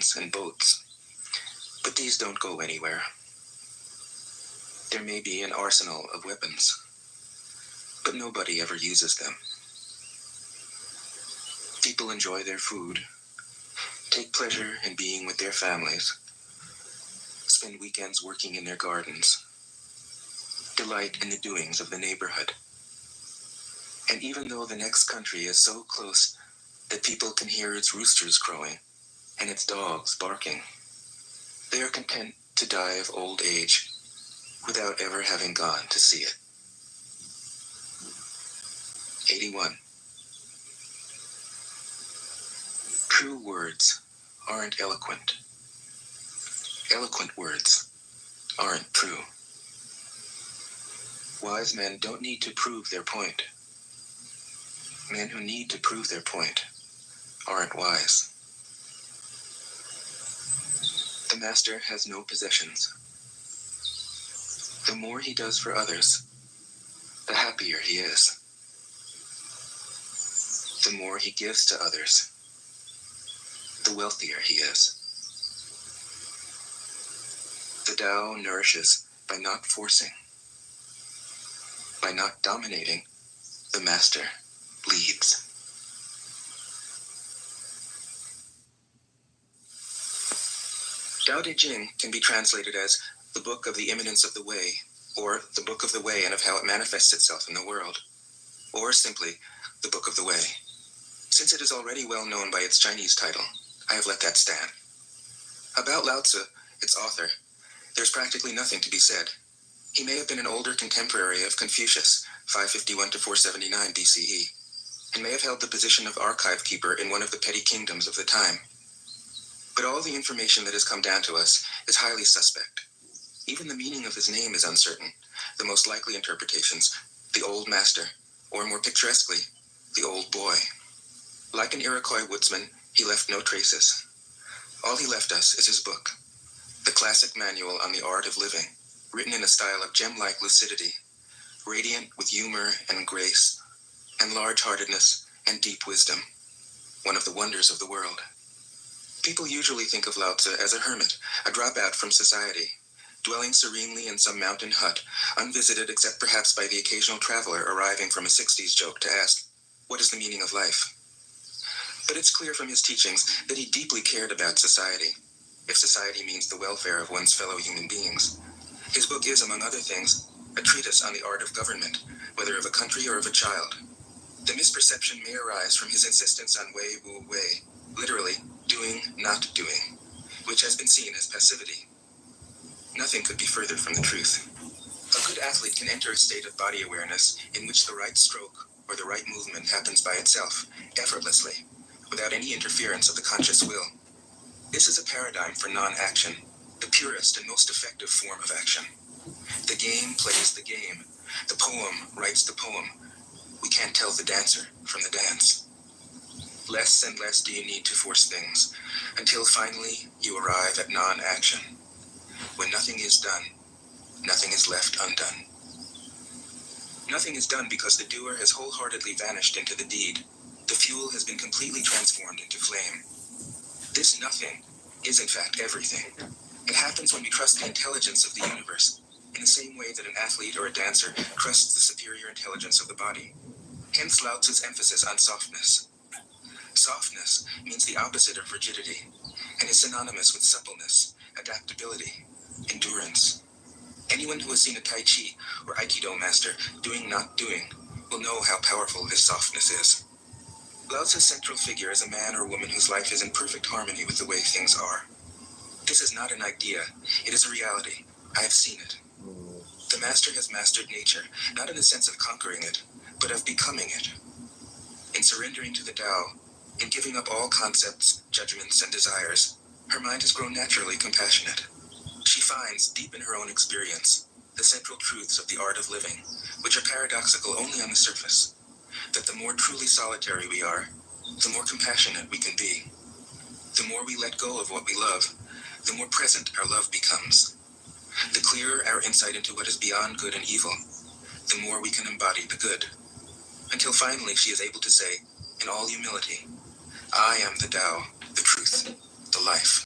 cannons and boats. But these don't go anywhere. There may be an arsenal of weapons, but nobody ever uses them. People enjoy their food, take pleasure in being with their families, spend weekends working in their gardens, delight in the doings of the neighborhood. And even though the next country is so close that people can hear its roosters crowing and its dogs barking, they are content to die of old age without ever having gone to see it. 81. True words aren't eloquent. Eloquent words aren't true. Wise men don't need to prove their point. Men who need to prove their point aren't wise. The master has no possessions. The more he does for others, the happier he is. The more he gives to others, the wealthier he is. The Tao nourishes by not forcing. By not dominating, the master leads. Tao Te Ching can be translated as the book of the imminence of the way, or the book of the way and of how it manifests itself in the world, or simply the book of the way. Since it is already well known by its Chinese title, I have let that stand. About Lao Tzu, its author, there's practically nothing to be said. He may have been an older contemporary of Confucius, 551 to 479 BCE, and may have held the position of archive keeper in one of the petty kingdoms of the time. But all the information that has come down to us is highly suspect. Even the meaning of his name is uncertain. The most likely interpretations, the old master, or more picturesquely, the old boy. Like an Iroquois woodsman, he left no traces. All he left us is his book, the classic manual on the art of living, written in a style of gem-like lucidity, radiant with humor and grace, and large-heartedness and deep wisdom, one of the wonders of the world. People usually think of Lao Tzu as a hermit, a dropout from society, dwelling serenely in some mountain hut, unvisited except perhaps by the occasional traveler arriving from a 60s joke to ask, what is the meaning of life? But it's clear from his teachings that he deeply cared about society, if society means the welfare of one's fellow human beings. His book is, among other things, a treatise on the art of government, whether of a country or of a child. The misperception may arise from his insistence on wei wu wei, literally, doing, not doing, which has been seen as passivity. Nothing could be further from the truth. A good athlete can enter a state of body awareness in which the right stroke or the right movement happens by itself, effortlessly, without any interference of the conscious will. This is a paradigm for non-action, the purest and most effective form of action. The game plays the game. The poem writes the poem. We can't tell the dancer from the dance. Less and less do you need to force things, until finally you arrive at non-action. When nothing is done, nothing is left undone. Nothing is done because the doer has wholeheartedly vanished into the deed. The fuel has been completely transformed into flame. This nothing is in fact everything. It happens when we trust the intelligence of the universe, in the same way that an athlete or a dancer trusts the superior intelligence of the body. Hence Lao Tzu's emphasis on softness. Softness means the opposite of rigidity, and is synonymous with suppleness, adaptability, endurance. Anyone who has seen a Tai Chi or Aikido master doing not doing will know how powerful this softness is. Lao Tzu's central figure is a man or woman whose life is in perfect harmony with the way things are. This is not an idea, it is a reality. I have seen it. The master has mastered nature, not in the sense of conquering it, but of becoming it. In surrendering to the Tao, in giving up all concepts, judgments, and desires, her mind has grown naturally compassionate. She finds, deep in her own experience, the central truths of the art of living, which are paradoxical only on the surface, that the more truly solitary we are, the more compassionate we can be. The more we let go of what we love, the more present our love becomes. The clearer our insight into what is beyond good and evil, the more we can embody the good. Until finally she is able to say, in all humility, I am the Tao, the truth, the life.